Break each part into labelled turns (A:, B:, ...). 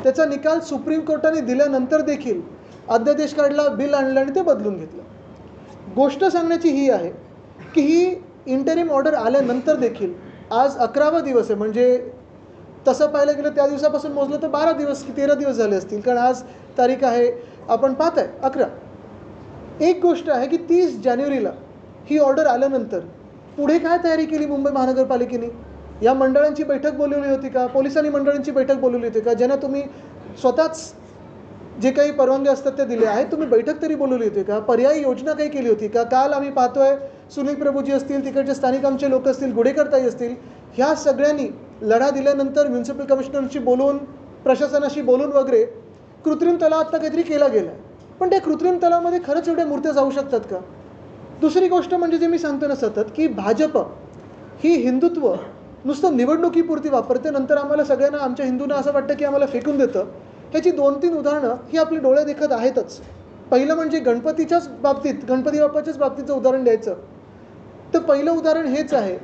A: त्याचा निकाल सुप्रीम कोर्टाने दिल्यानंतर देखील अध्यादेश काढला, बिल आणलं आणि ते बदलून घेतलं. गोष्ट सांगण्याची ही आहे की ही इंटरिम ऑर्डर आल्यानंतर देखील आज 11वा दिवस आहे. म्हणजे तसं पाहायला गेलं त्या दिवसापासून मोजलं तर 12 दिवस की 13 दिवस झाले असतील, कारण आज तारीख आहे आपण पाहत आहे 11. एक गोष्ट आहे की 30 जानेवारीला ही ऑर्डर आल्यानंतर पुढे काय तयारी केली मुंबई महानगरपालिकेने? या मंडळांची बैठक बोलवली होती का? पोलिसांनी मंडळांची बैठक बोलवली होती का? ज्यांना तुम्ही स्वतःच जे काही परवानगी असतात ते दिले आहेत, तुम्ही बैठक तरी बोलवली होती का? पर्यायी योजना काही केली होती का? काल आम्ही पाहतोय सुनील प्रभूजी असतील, तिकडचे स्थानिक आमचे लोक असतील, गुडेकरताई असतील, ह्या सगळ्यांनी लढा दिल्यानंतर म्युन्सिपल कमिशनरशी बोलून, प्रशासनाशी बोलून वगैरे कृत्रिम तलाव आत्ता काहीतरी केला गेला. पण त्या कृत्रिम तलावामध्ये खरंच एवढ्या मूर्त्या जाऊ शकतात का? दुसरी गोष्ट म्हणजे जे मी सांगतो ना सतत, की भाजप ही हिंदुत्व नुसतं निवडणुकीपुरती वापरते, नंतर आम्हाला सगळ्यांना, आमच्या हिंदूंना असं वाटतं की आम्हाला फेकून देतं. ह्याची 2-3 उदाहरणं ही आपली डोळे देखत आहेतच. पहिलं म्हणजे गणपतीच्याच बाबतीत, गणपती बाप्पाच्याच बाबतीचं उदाहरण द्यायचं तर पहिलं उदाहरण हेच आहे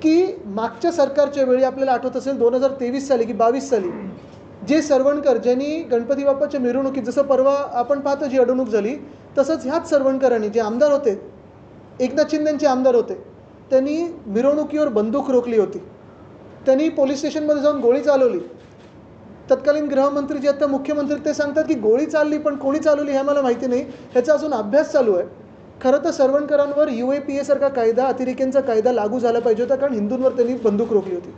A: की मागच्या सरकारच्या वेळी आपल्याला आठवत असेल 2023 साली की 22 साली जे सरवणकर ज्यांनी गणपती बाप्पाच्या मिरवणुकीत, जसं परवा आपण पाहतो जी अडवणूक झाली, तसंच ह्याच सरवणकरांनी, जे आमदार होते, एकनाथ शिंदेचे आमदार होते, त्यांनी मिरवणुकीवर बंदूक रोखली होती. त्यांनी पोलीस स्टेशनमध्ये जाऊन गोळी चालवली. तत्कालीन गृहमंत्री जे आता मुख्यमंत्री ते सांगतात की गोळी चालली, पण कोणी चालवली हे मला माहिती नाही, ह्याचा अजून अभ्यास चालू आहे. खरं तर सरवणकरांवर UAPA सारखा कायदा, अतिरेक्यांचा कायदा लागू झाला पाहिजे होता, कारण हिंदूंवर त्यांनी बंदूक रोखली होती.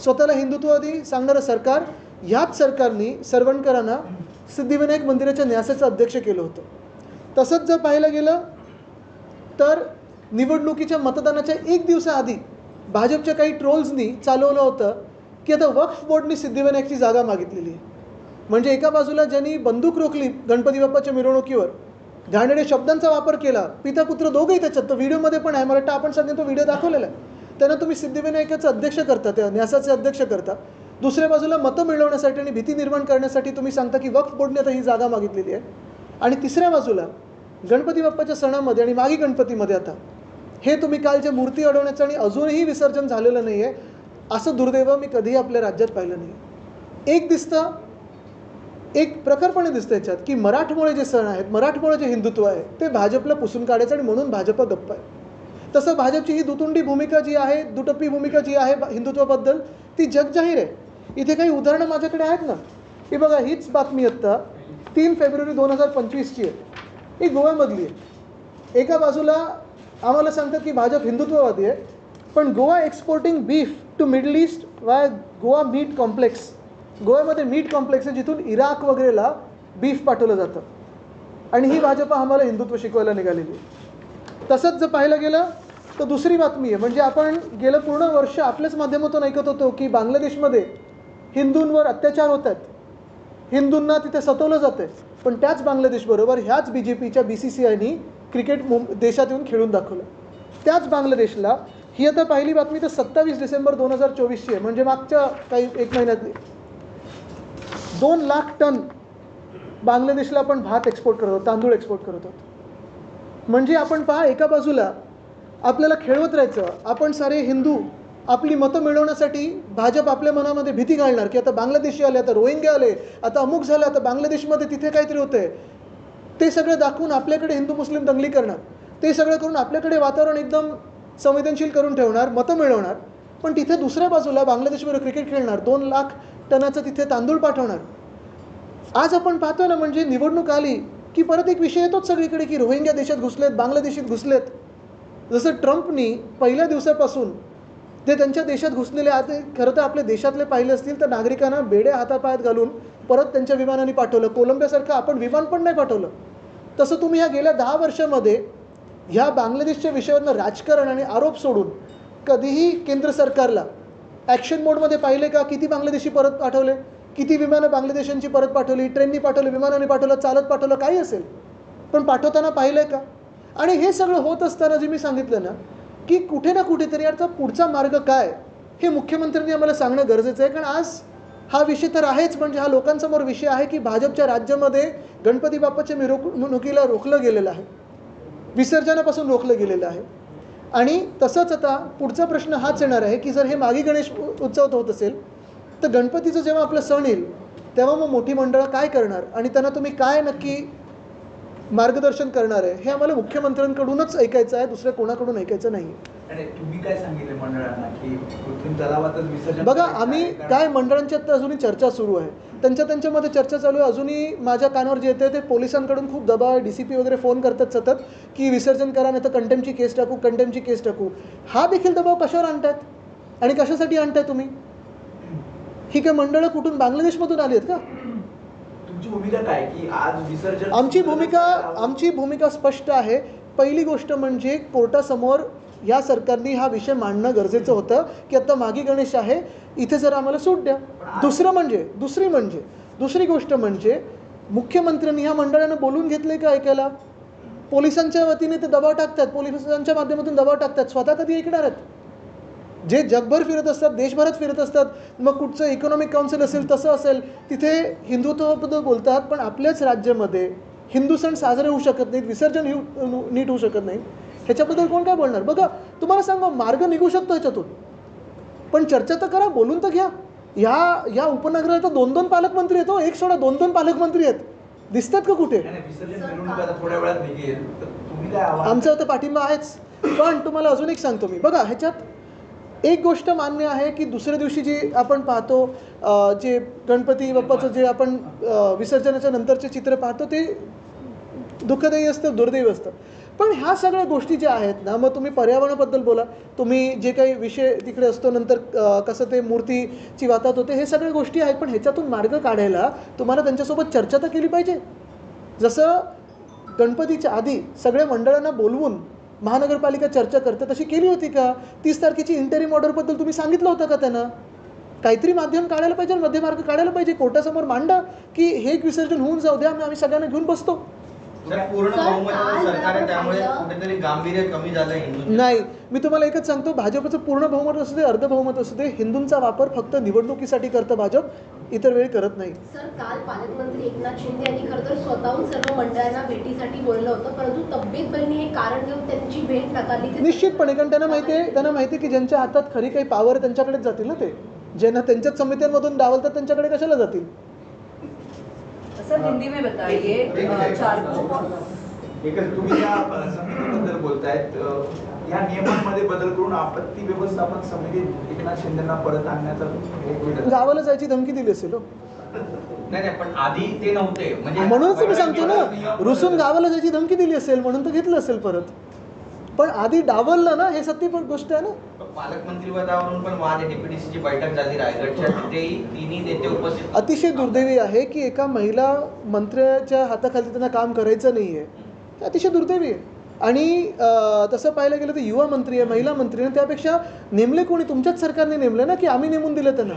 A: स्वतःला हिंदुत्ववादी सांगणारं सरकार, ह्याच सरकारने सरवणकरांना सिद्धिविनायक मंदिराच्या न्यासाचं अध्यक्ष केलं होतं. तसंच जर पाहायला गेलं तर निवडणुकीच्या मतदानाच्या 1 दिवसाआधी भाजपच्या काही ट्रोल्सनी चालवलं होतं की आता वक्फ बोर्डनी सिद्धिविनायकची जागा मागितलेली आहे. म्हणजे एका बाजूला ज्यांनी बंदूक रोखली गणपती बाप्पाच्या मिरवणुकीवर, घाणेरड्या शब्दांचा वापर केला, पिता पुत्र दोघंही त्याच्यात, तो व्हिडिओमध्ये पण आहे, मला वाटतं आपण सगळ्यांनी तो व्हिडिओ दाखवलेला आहे. त्यांना तुम्ही सिद्धिविनायकाचं अध्यक्ष करता, त्या न्यासाचे अध्यक्ष करता. दुसऱ्या बाजूला मतं मिळवण्यासाठी आणि भीती निर्माण करण्यासाठी तुम्ही सांगता की वक्फ बोर्डने आता ही जागा मागितलेली आहे. आणि तिसऱ्या बाजूला गणपती बाप्पाच्या सणामध्ये आणि मागी गणपतीमध्ये आता हे तुम्ही कालच्या मूर्ती अडवण्याचं आणि अजूनही विसर्जन झालेलं नाही आहे, असं दुर्दैव मी कधीही आपल्या राज्यात पाहिलं नाही. एक प्रखरपणे दिसतं याच्यात की मराठमोळे जे सण आहेत, मराठमोळे जे हिंदुत्व आहे, ते भाजपला पुसून काढायचं आणि म्हणून भाजप गप्प आहे. तसं भाजपची ही दुतुंडी भूमिका जी आहे, दुटप्पी भूमिका जी आहे हिंदुत्वाबद्दल, ती जगजाहीर आहे. इथे काही उदाहरणं माझ्याकडे आहेत ना. ही बघा, हीच बातमी आत्ता 3 फेब्रुवारी 2025ची आहे. ही गोव्यामधली आहे. एका बाजूला आम्हाला सांगतात की भाजप हिंदुत्ववादी आहे, पण Goa exporting beef to Middle East why Goa meat complex. गोव्यामध्ये मीट कॉम्प्लेक्स आहे, जिथून इराक वगैरेला बीफ पाठवलं जातं. आणि ही भाजप आम्हाला हिंदुत्व शिकवायला निघालेली आहे. तसंच जर पाहायला गेलं तर दुसरी बातमी आहे, म्हणजे आपण गेलं पूर्ण वर्ष आपल्याच माध्यमातून ऐकत होतो की बांगलादेशमध्ये हिंदूंवर अत्याचार होत आहेत, हिंदूंना तिथे सतवलं जातं आहे. पण त्याच बांगलादेशबरोबर ह्याच BJPच्या BCCIनी क्रिकेट देशात येऊन खेळून दाखवलं. त्याच बांगलादेशला ही आता पहिली बातमी तर 27 डिसेंबर 2024ची आहे, म्हणजे मागच्या काही 1 महिन्यातली. 2 लाख टन बांगलादेशला आपण भात एक्सपोर्ट करत होतो, तांदूळ एक्सपोर्ट करत होतो. म्हणजे आपण पहा, एका बाजूला आपल्याला खेळवत राहायचं, आपण सारे हिंदू आपली मतं मिळवण्यासाठी भाजप आपल्या मनामध्ये भीती घालणार की आता बांगलादेशी आले, आता रोहिंग्या आले, आता अमुक झालं, आता बांगलादेशमध्ये तिथे काहीतरी होतंय. ते सगळं दाखवून आपल्याकडे हिंदू मुस्लिम दंगली करणार. ते सगळं करून आपल्याकडे वातावरण एकदम संवेदनशील करून ठेवणार, मतं मिळवणार. पण तिथे दुसऱ्या बाजूला बांगलादेशबरोबर क्रिकेट खेळणार, 2 लाख टनाचं तिथे तांदूळ पाठवणार. आज आपण पाहतो ना, म्हणजे निवडणूक आली की परत एक विषय येतोच सगळीकडे की रोहिंग्या देशात घुसलेत, बांगलादेशात घुसलेत. जसं ट्रम्पनी पहिल्या दिवसापासून ते त्यांच्या देशात घुसलेले, आता खरं तर आपल्या देशातले पाहिले असतील तर नागरिकांना बेड्या हातापायात घालून परत त्यांच्या विमानाने पाठवलं. कोलंबियासारखं आपण विमान पण नाही पाठवलं. तसं तुम्ही ह्या गेल्या 10 वर्षामध्ये ह्या बांगलादेशच्या विषयावरनं राजकारण आणि आरोप सोडून कधीही केंद्र सरकारला ॲक्शन मोडमध्ये पाहिले का? किती बांगलादेशी परत पाठवले, किती विमानं बांगलादेशांची परत पाठवली, ट्रेननी पाठवली, विमानाने पाठवलं, चालत पाठवलं, काही असेल, पण पाठवताना पाहिलं आहे का? आणि हे सगळं होत असताना जे मी सांगितलं ना की कुठे ना कुठेतरी याचा पुढचा मार्ग काय, हे मुख्यमंत्र्यांनी आम्हाला सांगणं गरजेचं आहे. कारण आज हा विषय तर आहेच, म्हणजे हा लोकांसमोर विषय आहे की भाजपच्या राज्यामध्ये गणपती बाप्पाच्या मिरवणुकीला रोखलं गेलेलं आहे, विसर्जनापासून रोखलं गेलेलं आहे. आणि तसंच आता पुढचा प्रश्न हाच येणार आहे की जर हे मागी गणेश उत्सव होत असेल तर गणपतीचं जेव्हा आपलं सण येईल तेव्हा मग मोठी मंडळं काय करणार आणि त्यांना तुम्ही काय नक्की मार्गदर्शन करणार आहे हे आम्हाला मुख्यमंत्र्यांकडूनच ऐकायचं आहे, दुसऱ्या कोणाकडून ऐकायचं नाही.
B: आणि तुम्ही काय सांगितले मंडळांना की कृत्रिम तलावातच विसर्जन?
A: बघा, आम्ही काय मंडळांच्यात अजूनही चर्चा सुरू आहे, त्यांच्यामध्ये चर्चा चालू आहे. अजूनही माझ्या कानावर जे येते ते पोलिसांकडून खूप दबाव आहे, DCP वगैरे फोन करतात सतत की विसर्जन करा नाही तर कंटेम्पची केस टाकू. हा देखील दबाव कशावर आणतायत आणि कशासाठी आणताय तुम्ही? ही काय मंडळं कुठून बांगलादेशमधून आली आहेत का?
B: तुमची भूमिका काय की आज विसर्जन?
A: आमची भूमिका स्पष्ट आहे. पहिली गोष्ट म्हणजे कोर्टासमोर या सरकारने हा विषय मांडणं गरजेचं होतं की आता मागी गणेश आहे, इथे जर आम्हाला सूट द्या. दुसरी गोष्ट म्हणजे मुख्यमंत्र्यांनी ह्या मंडळांना बोलून घेतले का ऐकायला? पोलिसांच्या वतीने ते दबाव टाकतात, पोलिसांच्या माध्यमातून दबाव टाकतात, स्वतः कधी ऐकणार आहेत? जे जगभर फिरत असतात, देशभरात फिरत असतात, मग कुठचं इकॉनॉमिक काउन्सिल असेल तसं असेल, तिथे हिंदुत्वाबद्दल बोलतात, पण आपल्याच राज्यामध्ये हिंदू सण साजरे होऊ शकत नाहीत, विसर्जन नीट होऊ शकत नाही, ह्याच्याबद्दल कोण काय बोलणार? बघा, तुम्हाला सांगा, मार्ग निघू शकतो ह्याच्यातून, पण चर्चा तर करा, बोलून तर घ्या. या उपनगरात 2-2 पालकमंत्री आहेत, एक सोडा 2-2 पालकमंत्री आहेत, दिसतात का कुठे?
B: थोड्या वेळात निघेल, तुम्ही काय
A: आमचा आता पाठिंबा आहेच. पण तुम्हाला अजून एक सांगतो मी, बघा, ह्याच्यात एक गोष्ट मान्य आहे की दुसऱ्या दिवशी जे आपण पाहतो, जे गणपती बाप्पाचं जे आपण विसर्जनाच्या नंतरचे चित्र पाहतो ते दुःखदायी असतं, दुर्दैवी असतं. पण ह्या सगळ्या गोष्टी ज्या आहेत ना, मग तुम्ही पर्यावरणाबद्दल बोला, तुम्ही जे काही विषय तिकडे असतो, नंतर कसं ते मूर्तीची वाताहत होते, हे सगळ्या गोष्टी आहेत, पण ह्याच्यातून मार्ग काढायला तुम्हाला त्यांच्यासोबत चर्चा तर केली पाहिजे. जसं गणपतीच्या आधी सगळ्या मंडळांना बोलवून महानगरपालिका चर्चा करते, तशी केली होती का? 30 तारखेची इंटरिम ऑर्डरबद्दल तुम्ही सांगितलं होतं का त्यांना? काहीतरी माध्यम काढायला पाहिजे, मध्यमार्ग काढायला पाहिजे, कोर्टासमोर मांडा की हे एक विसर्जन होऊन जाऊ द्या, आम्ही सगळ्यांना घेऊन बसतो.
C: पूर्ण बहुमत सरकार आहे, त्यामुळे कुठेतरी गांभीर्य कमी झालं हिंदू.
A: नाही, मी तुम्हाला एकच सांगतो, भाजपचं पूर्ण बहुमत असू दे, अर्ध बहुमत असू दे, हिंदूंचा वापर फक्त निवडणुकीसाठी करतं भाजप, इतर वेळी करत नाही.
D: सर, काल पालकमंत्री एकनाथ शिंदे यांनी खरं तर स्वतःहून सर्व मंडळांना भेटीसाठी बोललं होतं, परंतु तब्येत बहिणी हे कारण देऊन त्यांची भेट नाकारली.
A: निश्चितपणे, कारण त्यांना माहिती आहे की ज्यांच्या हातात खरी काही पावर त्यांच्याकडेच जातील ना, ते ज्यांना त्यांच्याच समित्यांमधून डावलतात त्यांच्याकडे कशाला जातील?
E: सर, हिंदी में बताइए,
B: तुम्ही या समितीबद्दल बोलतायत, या नियमांमध्ये बदल करून आपत्ती व्यवस्थापन समितीत एकनाथ शिंदेना परत आणण्याचा
A: गावाला जायची धमकी दिली असेल.
C: नाही, पण आधी ते नव्हते, म्हणजे
A: म्हणूनच मी सांगतो ना, रुसून गावाला जायची धमकी दिली असेल म्हणून तर घेतलं असेल परत, पण आधी डावललं ना, हे सत्य गोष्ट आहे ना.
C: पालकमंत्री पदावरून पण वाद, DPDCची बैठक झाली रायगडच्या, तिथेही तिन्ही नेते उपस्थित.
A: अतिशय दुर्दैवी आहे की एका महिला मंत्र्याच्या हाताखाली त्यांना काम करायचं नाही आहे, अतिशय दुर्दैवी आहे. आणि तसं पाहायला गेलं तर युवा मंत्री आहे, महिला मंत्री आहे, त्यापेक्षा नेमले कोणी? तुमच्याच सरकारने नेमले ना, की आम्ही नेमून दिलं त्यांना.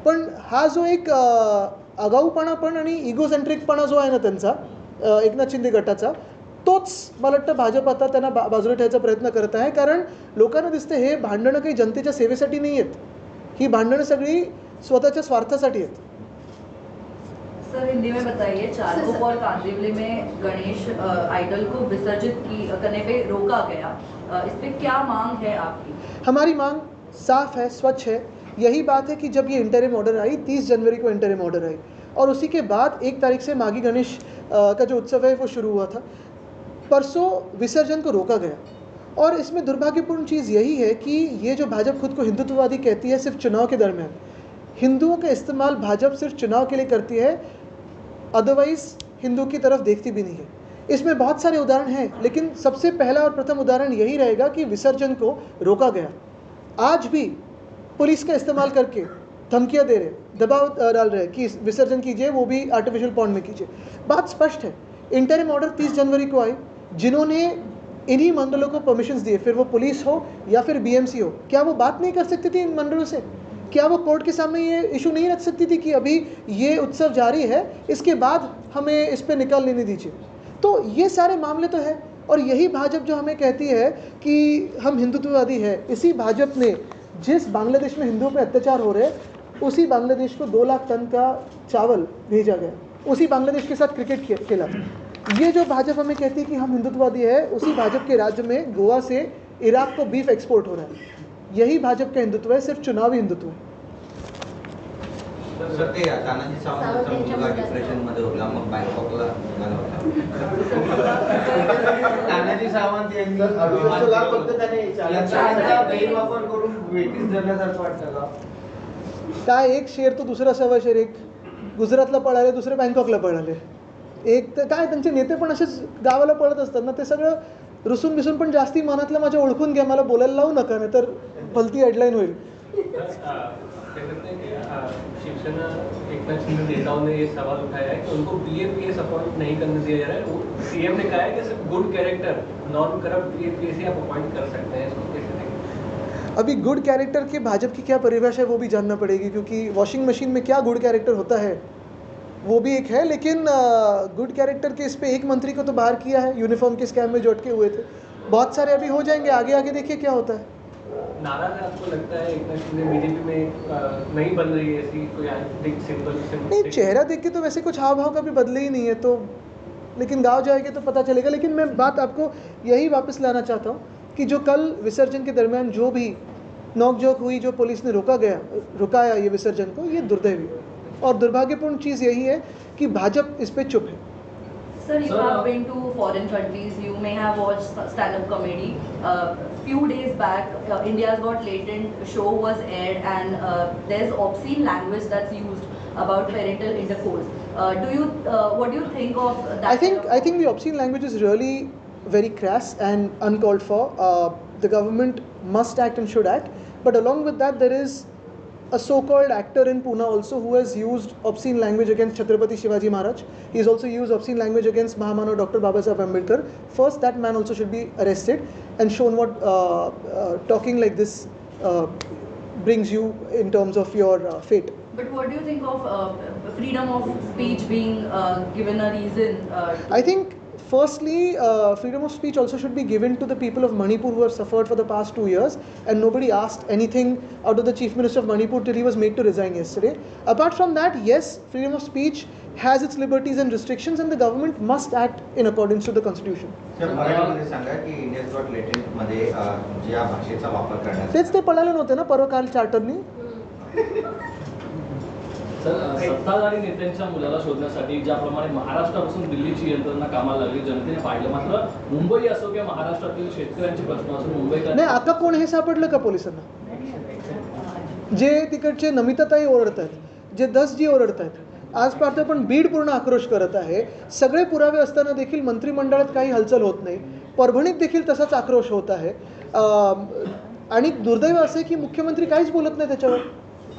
A: पण हा जो एक आगाऊपणा पण आणि इगोसेंट्रिकपणा जो आहे ना त्यांचा, एकनाथ शिंदे गटाचा, तोच मला वाटतं भाजप आता त्यांना बाजूला ठेवायचा प्रयत्न करत आहे. कारण लोकांना दिसतं हे भांडणं काही जनतेच्या सेवेसाठी नाही आहेत, ही भांडणं सगळी स्वतःच्या स्वार्थासाठी आहेत.
E: सर, हिंदी में बताइए, चारकोप और कांदिवली में गणेश आइडल को विसर्जित करने पे रोका गया, इस पे क्या मांग है आपकी?
A: हमारी मांग साफ है, स्वच्छ है. यही बात है कि जब ये इंटरिम ऑर्डर आई, 30 जनवरी को इंटरिम ऑर्डर आई, और उसी के बाद 1 तारीख से मागी गणेश का जो उत्सव है वो शुरू हुआ था. परसों विसर्जन को रोका गया, और इसमें दुर्भाग्यपूर्ण चीज़ यही है कि ये जो भाजपा खुद को हिंदुत्ववादी कहती है, सिर्फ चुनाव के दरमियान हिंदुओं का इस्तेमाल भाजपा सिर्फ चुनाव के लिए करती है, अदरवाइज़ हिंदू की तरफ देखती भी नहीं है. इसमें बहुत सारे उदाहरण हैं, लेकिन सबसे पहला और प्रथम उदाहरण यही रहेगा कि विसर्जन को रोका गया. आज भी पुलिस का इस्तेमाल करके धमकियाँ दे रहे, दबाव डाल रहे कि विसर्जन कीजिए, वो भी आर्टिफिशियल पॉन्ड में कीजिए. बात स्पष्ट है, इंटरिम ऑर्डर 30 जनवरी को आए, जिन्होंने इन्हीं मंडलों को परमिशंस दिए, फिर वो पुलिस हो या फिर BMC हो, क्या वो बात नहीं कर सकती थी इन मंडलों से? क्या वो कोर्ट के सामने ये इशू नहीं रख सकती थी कि अभी ये उत्सव जारी है, इसके बाद हमें इस पर निकाल लेने दीजिए? तो ये सारे मामले तो है, और यही भाजपा जो हमें कहती है कि हम हिंदुत्ववादी है, इसी भाजपा ने जिस बांग्लादेश में हिंदुओं पे अत्याचार हो रहे, उसी बांग्लादेश को 2 लाख टन का चावल भेजा गया, उसी बांग्लादेश के साथ क्रिकेट खेला. ये जो भाजपा हमें कहती है कि हम हिंदुत्ववादी है, उसी भाजपा के राज्य में गोवा से इराक को बीफ एक्सपोर्ट हो रहा है. यही भाजपा का हिंदुत्व है, सिर्फ चुनावी हिंदुत्व है.
C: सर ते तानाजी सावंत मुलगा डिप्रेशन मध्ये होता, मग बँकॉकला निघाला होता. तानाजी सावंत यांनी याचा गैरवापर करून वेटीस धरल्यासारखं वाटतं का?
A: काय एक शेर तो दुसरा सवा शेर, एक गुजरातला पळाले, दुसरे बँकॉकला पळाले. एक तर काय त्यांचे नेते पण असेच गावाला पळत असतात ना, ते सगळं रुसून बिसून पण जास्ती मनातलं माझ्या ओळखून घ्या, मला बोलायला लावू नका, नाही तर भलती हेडलाईन होईल.
F: शिवसेना एकनाथ शिंदे नेताओं ने ये सवाल उठाया है कि उनको BAPS अपॉइंट नहीं करने दिया जा रहा है. सीएम ने कहा है कि सिर्फ good character non corrupt BAPS ही आप अपॉइंट कर सकते हैं. इसको कैसे देखें?
A: अभी गुड कैरेक्टर की भाजपा की क्या परिभाषा है वो भी जानना पड़ेगी, क्योंकि वॉशिंग मशीन में क्या गुड कैरेक्टर होता है वो भी एक है. लेकिन गुड कैरेक्टर के इस पे एक मंत्री को तो बाहर किया है, यूनिफॉर्म के स्कैम में जो अटके हुए थे. बहुत सारे अभी हो जाएंगे, आगे आगे देखिए क्या होता है.
F: नाराज है आपको लगता है एकनाथ शिंदे बीजेपी में नहीं बन रही है ऐसी कोई सिंपल
A: नहीं, चेहरा देख के तो वैसे कुछ हाव भाव का भी बदले ही नहीं है, तो लेकिन गांव जाएंगे तो पता चलेगा. लेकिन मैं बात आपको यही वापस लाना चाहता हूँ कि जो कल विसर्जन के दरमियान जो भी नोकझोंक हुई, जो पुलिस ने रुकाया ये विसर्जन को, ये दुर्दैवी है. और दुर्भाग्यपूर्ण चीज़ यही है कि भाजपा इस पे चुप है.
E: Sir, you have been to foreign countries. You may have watched stand-up comedy. Few days back, India's Got Latent show was aired, and there's obscene language that's used about parental intercourse. What do you think of that?
A: I think the obscene language is really very crass and uncalled for. The government must act and should act. But along with that, there is a so-called actor in Pune also who has used obscene language against Chhatrapati Shivaji Maharaj. He has also used obscene language against Mahamano Dr. Babasaheb Ambedkar. First, that man also should be arrested and shown what talking like this brings you in terms of your fate.
E: But what do you think of freedom of speech being given a reason?
A: I think firstly, freedom of speech also should be given to the people of Manipur who have suffered for the past 2 years, and nobody asked anything out of the Chief Minister of Manipur till he was made to resign yesterday. Apart from that, yes, freedom of speech has its liberties and restrictions, and the government must act in accordance to the constitution.
C: Sir मराठीमध्ये सांगा की India's got latent मध्ये ज्या भाषेचा वापर करण्यात
A: तेच ते पळाले नव्हते ना परवा काल चार्टरनी.
G: सत्ताधारी नेत्यांच्या मुलाला शोधण्यासाठी ज्याप्रमाणे महाराष्ट्रापासून दिल्लीची यंत्रणा कामाला लागली, जनतेने पाहिलं. मात्र मुंबई असो किंवा महाराष्ट्रातील शेतकऱ्यांचे प्रश्न असो, मुंबईकर
A: नाही, आता कोण हे सापडलं का पोलिसांना? जे तिकडचे नमिताताई ओरडत आहेत, जे दसजी ओरडत आहेत, आज पाहतो पण बीड पूर्ण आक्रोश करत आहे. सगळे पुरावे असताना देखील मंत्रिमंडळात काही हालचाल होत नाही. परभणीत देखील तसाच आक्रोश होत आहे. आणि दुर्दैव असे की मुख्यमंत्री काहीच बोलत नाही त्याच्यावर.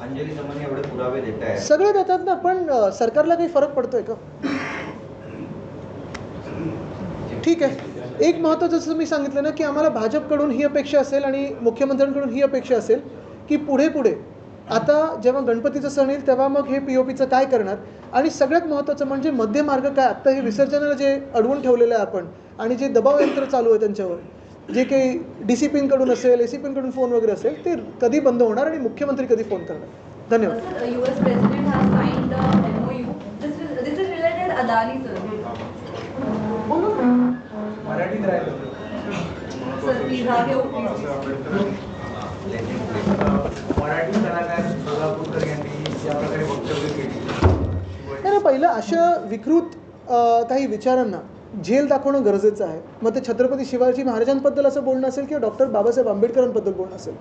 C: अंजली दमन एवढे पुरावे देत आहेत,
A: सगळे देतात ना, पण सरकारला काही फरक पडतोय का? ठीक आहे. एक महत्त्वाचं जसं मी सांगितलं ना की आम्हाला भाजपकडून ही अपेक्षा असेल आणि मुख्यमंत्र्यांकडून ही अपेक्षा असेल की पुढे आता जेव्हा गणपतीचं सण येईल तेव्हा मग हे POPचं काय करणार. आणि सगळ्यात महत्त्वाचं म्हणजे मध्यमार्ग काय. आत्ता हे विसर्जनाला जे अडवून ठेवलेलं आहे आपण, आणि जे दबाव यंत्र चालू आहे त्यांच्यावर, जे काही DCPकडून असेल, ACPकडून फोन वगैरे असेल, ते कधी बंद होणार आणि मुख्यमंत्री कधी फोन करणार. धन्यवाद.
E: US president has signed a MOU. This is related Adani sir.
B: मराठीत राहिलं.
E: Sir, please आगे please.
B: मराठी कलाकार सोलापूरकर यांनी या प्रकारे वक्तव्य केली.
A: नाही, पहिलं अशा विकृत काही विचारांना झेल दाखवणं गरजेचं आहे. मग ते छत्रपती शिवाजी महाराजांबद्दल असं बोलणं असेल किंवा डॉक्टर बाबासाहेब आंबेडकरांबद्दल बोलणं असेल.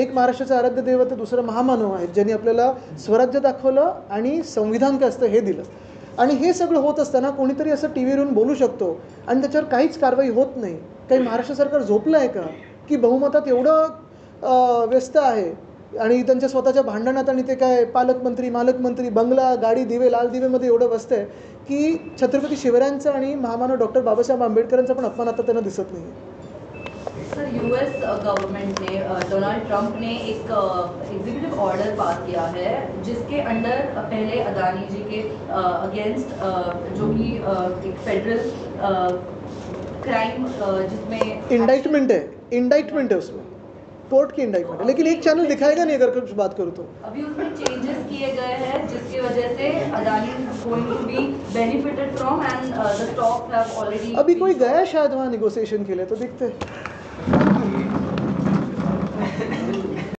A: एक महाराष्ट्राचं आराध्य दैवत, दुसरं महामानव आहेत ज्यांनी आपल्याला स्वराज्य दाखवलं आणि संविधान काय असतं हे दिलं. आणि हे सगळं होत असताना कोणीतरी असं TVवरून बोलू शकतो आणि त्याच्यावर काहीच कारवाई होत नाही. काही महाराष्ट्र सरकार झोपलं आहे का की बहुमतात एवढं व्यस्त आहे आणि त्यांच्या स्वतःच्या भांडणात आणि ते काय पालकमंत्री मालकमंत्री बंगला गाडी दिवे लाल दिवेमध्ये एवढं व्यस्त आहे की छत्रपती शिवरायांचा आणि महामानव डॉक्टर बाबासाहेब आंबेडकरांचा पण अपमान आता त्यांना दिसत नाही.
E: सर, US गवर्नमेंट ने डोनाल्ड ट्रंप ने एक एग्जीक्यूटिव ऑर्डर पास किया है जिसके अंडर पहले अदानी जी के अगेंस्ट जो कि एक फेडरल क्राइम जिसमें
A: इंडाइटमेंट है उसमें, कोर्ट की इंडाइटमेंट है. लेकिन एक चैनल दिखाएगा नहीं अगर कुछ बात करूँ तो.
E: अभी उसमें चेंजेस किए गए हैं जिसकी वजह से Adani going to be benefited from and the stocks have already.
A: अभी कोई गया शायद वहाँ नेगोशिएशन के लिए, तो देखते हैं.